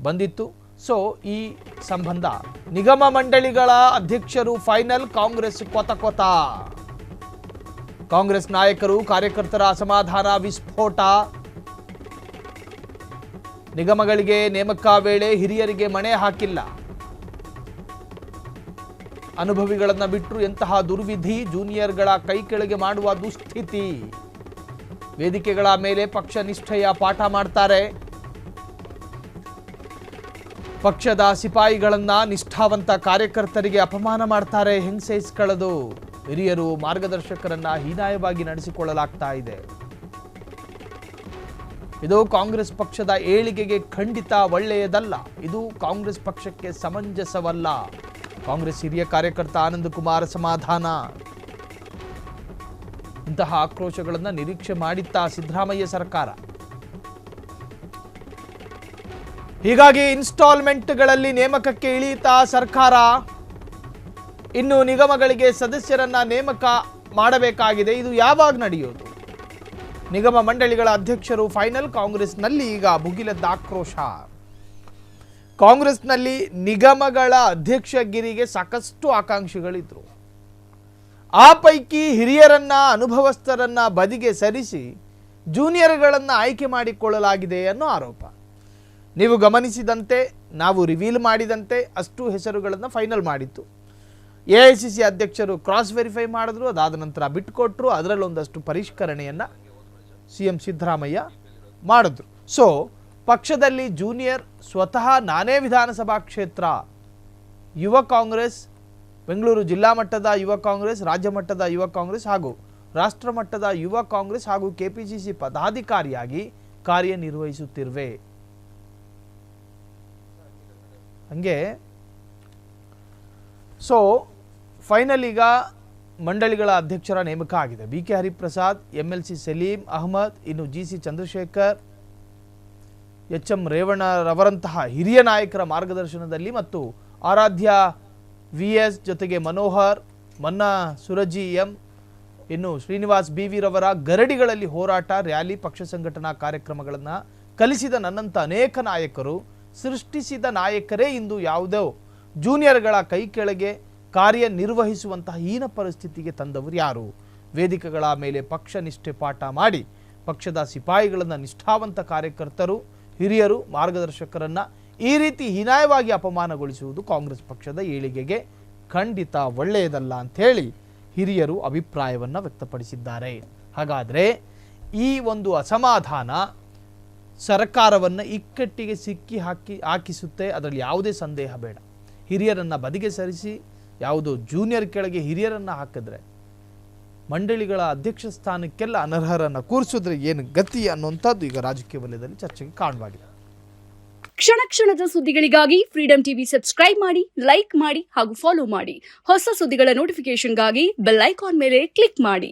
ಬಂದಿತ್ತು. ಸೊ ಈ ಸಂಬಂಧ ನಿಗಮ ಮಂಡಳಿಗಳ ಅಧ್ಯಕ್ಷರು ಫೈನಲ್, ಕಾಂಗ್ರೆಸ್ ಕೊತ. ಕಾಂಗ್ರೆಸ್ ನಾಯಕರು ಕಾರ್ಯಕರ್ತರ ಅಸಮಾಧಾನ ವಿಸ್ಫೋಟ. ನಿಗಮಗಳಿಗೆ ನೇಮಕ ವೇಳೆ ಹಿರಿಯರಿಗೆ ಮಣೆ ಹಾಕಿಲ್ಲ. ಅನುಭವಿಗಳನ್ನ ಬಿಟ್ಟರು ಎಂತಹ ದುರ್ವಿಧಿ, ಜೂನಿಯರ್ಗಳ ಕೈ ಕೆಳಗೆ ಮಾಡುವ ದುಸ್ಥಿತಿ. ವೇದಿಕೆಗಳ ಮೇಲೆ ಪಕ್ಷ ನಿಷ್ಠೆಯ ಪಾಠ ಮಾಡ್ತಾರೆ. ಪಕ್ಷದ ಸಿಪಾಯಿಗಳನ್ನ ನಿಷ್ಠಾವಂತ ಕಾರ್ಯಕರ್ತರಿಗೆ ಅಪಮಾನ ಮಾಡ್ತಾರೆ. ಹೆಂಗ್ ಸಹಿಸಿಕೊಳ್ಳೋದು? ಹಿರಿಯರು ಮಾರ್ಗದರ್ಶಕರನ್ನ ಹೀನಾಯವಾಗಿ ನಡೆಸಿಕೊಳ್ಳಲಾಗ್ತಾ ಇದೆ. ಇದು ಕಾಂಗ್ರೆಸ್ ಪಕ್ಷದ ಏಳಿಗೆಗೆ ಖಂಡಿತ ಒಳ್ಳೆಯದಲ್ಲ. ಇದು ಕಾಂಗ್ರೆಸ್ ಪಕ್ಷಕ್ಕೆ ಸಮಂಜಸವಲ್ಲ. ಕಾಂಗ್ರೆಸ್ ಹಿರಿಯ ಕಾರ್ಯಕರ್ತ ಆನಂದ್ ಕುಮಾರ್ ಅಸಮಾಧಾನ. ಇಂತಹ ಆಕ್ರೋಶಗಳನ್ನು ನಿರೀಕ್ಷೆ ಮಾಡಿತ್ತಾ ಸಿದ್ದರಾಮಯ್ಯ ಸರ್ಕಾರ? ಹೀಗಾಗಿ ಇನ್ಸ್ಟಾಲ್ಮೆಂಟ್ಗಳಲ್ಲಿ ನೇಮಕಕ್ಕೆ ಇಳಿಯುತ್ತಾ ಸರ್ಕಾರ. ಇನ್ನು ನಿಗಮಗಳಿಗೆ ಸದಸ್ಯರನ್ನ ನೇಮಕ ಮಾಡಬೇಕಾಗಿದೆ. ಇದು ಯಾವಾಗ ನಡೆಯೋದು? ನಿಗಮ ಮಂಡಳಿಗಳ ಅಧ್ಯಕ್ಷರು ಫೈನಲ್, ಕಾಂಗ್ರೆಸ್ನಲ್ಲಿ ಈಗ ಭುಗಿಲೆದ್ದ ಆಕ್ರೋಶ. ಕಾಂಗ್ರೆಸ್ನಲ್ಲಿ ನಿಗಮಗಳ ಅಧ್ಯಕ್ಷಗಿರಿಗೆ ಸಾಕಷ್ಟು ಆಕಾಂಕ್ಷಿಗಳಿದ್ರು. ಆ ಪೈಕಿ ಹಿರಿಯರನ್ನ, ಅನುಭವಸ್ಥರನ್ನ ಬದಿಗೆ ಸರಿಸಿ ಜೂನಿಯರ್ಗಳನ್ನು ಆಯ್ಕೆ ಮಾಡಿಕೊಳ್ಳಲಾಗಿದೆ ಅನ್ನೋ ಆರೋಪ. ನೀವು ಗಮನಿಸಿದಂತೆ, ನಾವು ರಿವೀಲ್ ಮಾಡಿದಂತೆ ಅಷ್ಟು ಹೆಸರುಗಳನ್ನು ಫೈನಲ್ ಮಾಡಿತ್ತು. AICC ಅಧ್ಯಕ್ಷರು ಕ್ರಾಸ್ ವೆರಿಫೈ ಮಾಡಿದ್ರು, ಅದಾದ ನಂತರ ಬಿಟ್ಟುಕೊಟ್ರು. ಅದರಲ್ಲೊಂದಷ್ಟು ಪರಿಷ್ಕರಣೆಯನ್ನು CM ಸಿದ್ದರಾಮಯ್ಯ ಮಾಡಿದ್ರು. ಸೊ ಪಕ್ಷದಲ್ಲಿ ಜೂನಿಯರ್, ಸ್ವತಃ ನಾನೇ ವಿಧಾನಸಭಾ ಕ್ಷೇತ್ರ ಯುವ ಕಾಂಗ್ರೆಸ್, ಬೆಂಗಳೂರು ಜಿಲ್ಲಾ ಮಟ್ಟದ ಯುವ ಕಾಂಗ್ರೆಸ್, ರಾಜ್ಯ ಮಟ್ಟದ ಯುವ ಕಾಂಗ್ರೆಸ್ ಹಾಗೂ ರಾಷ್ಟ್ರ ಮಟ್ಟದ ಯುವ ಕಾಂಗ್ರೆಸ್ ಹಾಗೂ KPCC ಪದಾಧಿಕಾರಿಯಾಗಿ ಕಾರ್ಯನಿರ್ವಹಿಸುತ್ತಿರುವೆ. ಹಂಗೆ ಸೊ ಫೈನಲ್ ಈಗ ಮಂಡಳಿಗಳ ಅಧ್ಯಕ್ಷರ ನೇಮಕ ಆಗಿದೆ. BK ಹರಿಪ್ರಸಾದ್, MLC ಸಲೀಂ ಅಹಮದ್, ಇನ್ನು GC ಚಂದ್ರಶೇಖರ್, HM ರೇವಣ್ಣರವರಂತಹ ಹಿರಿಯ ನಾಯಕರ ಮಾರ್ಗದರ್ಶನದಲ್ಲಿ ಮತ್ತು ಆರಾಧ್ಯ VS ಜೊತೆಗೆ ಮನೋಹರ್, ಮನ್ನಾ ಸುರಜಿ M, ಇನ್ನು ಶ್ರೀನಿವಾಸ್ BV ರವರ ಗರಡಿಗಳಲ್ಲಿ ಹೋರಾಟ, ರ್ಯಾಲಿ, ಪಕ್ಷ ಸಂಘಟನಾ ಕಾರ್ಯಕ್ರಮಗಳನ್ನು ಕಲಿಸಿದ ನನ್ನಂಥ ಅನೇಕ ನಾಯಕರು, ಸೃಷ್ಟಿಸಿದ ನಾಯಕರೇ ಇಂದು ಯಾವುದೋ ಜೂನಿಯರ್ಗಳ ಕೈ ಕೆಳಗೆ ಕಾರ್ಯನಿರ್ವಹಿಸುವಂತಹ ಹೀನ ಪರಿಸ್ಥಿತಿಗೆ ತಂದವರು ಯಾರು? ವೇದಿಕೆಗಳ ಮೇಲೆ ಪಕ್ಷ ನಿಷ್ಠೆ ಪಾಠ ಮಾಡಿ ಪಕ್ಷದ ಸಿಪಾಯಿಗಳನ್ನು ನಿಷ್ಠಾವಂತ ಕಾರ್ಯಕರ್ತರು, ಹಿರಿಯರು, ಮಾರ್ಗದರ್ಶಕರನ್ನ ಈ ರೀತಿ ಹೀನಾಯವಾಗಿ ಅಪಮಾನಗೊಳಿಸುವುದು ಕಾಂಗ್ರೆಸ್ ಪಕ್ಷದ ಏಳಿಗೆಗೆ ಖಂಡಿತ ಒಳ್ಳೆಯದಲ್ಲ ಅಂಥೇಳಿ ಹಿರಿಯರು ಅಭಿಪ್ರಾಯವನ್ನು ವ್ಯಕ್ತಪಡಿಸಿದ್ದಾರೆ. ಹಾಗಾದರೆ ಈ ಒಂದು ಅಸಮಾಧಾನ ಸರ್ಕಾರವನ್ನು ಇಕ್ಕಟ್ಟಿಗೆ ಹಾಕಿಸುತ್ತೆ, ಅದರಲ್ಲಿ ಯಾವುದೇ ಸಂದೇಹ ಬೇಡ. ಹಿರಿಯರನ್ನು ಬದಿಗೆ ಸರಿಸಿ ಯಾವುದೋ ಜೂನಿಯರ್ ಕೆಳಗೆ ಹಿರಿಯರನ್ನು ಹಾಕಿದ್ರೆ ಮಂಡಳಿಗಳ ಅಧ್ಯಕ್ಷ ಸ್ಥಾನಕ್ಕೆಲ್ಲ ಅನರ್ಹರನ್ನು ಕೂರಿಸಿದ್ರೆ ಏನು ಗತಿ ಅನ್ನುವಂಥದ್ದು ಈಗ ರಾಜಕೀಯ ವಲಯದಲ್ಲಿ ಚರ್ಚೆಗೆ ಕಾರಣವಾಗಿದೆ. ಕ್ಷಣ ಕ್ಷಣದ ಸುದ್ದಿಗಳಿಗಾಗಿ ಫ್ರೀಡಂ ಟಿವಿ ಸಬ್ಸ್ಕ್ರೈಬ್ ಮಾಡಿ, ಲೈಕ್ ಮಾಡಿ ಹಾಗೂ ಫಾಲೋ ಮಾಡಿ. ಹೊಸ ಸುದ್ದಿಗಳ ನೋಟಿಫಿಕೇಶನ್ಗಾಗಿ ಬೆಲ್ ಐಕಾನ್ ಮೇಲೆ ಕ್ಲಿಕ್ ಮಾಡಿ.